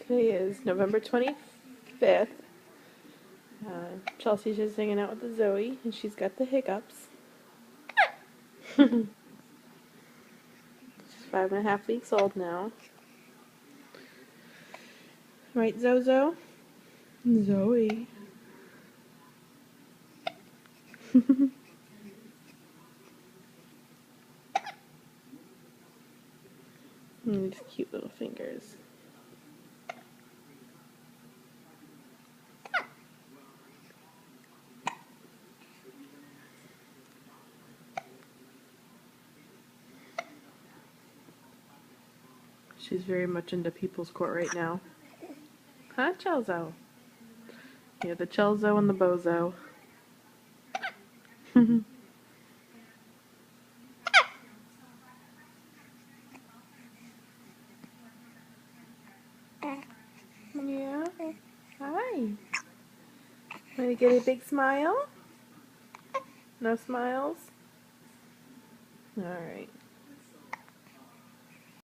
Today is November 25th. Chelsea's just hanging out with the Zoe, and she's got the hiccups. She's 5.5 weeks old now. Right, Zozo? Zoe. These cute little fingers. She's very much into people's court right now. Huh, Chelzo? Yeah, the Chelzo and the Bozo. Yeah? Hi. Want to get a big smile? No smiles? Alright.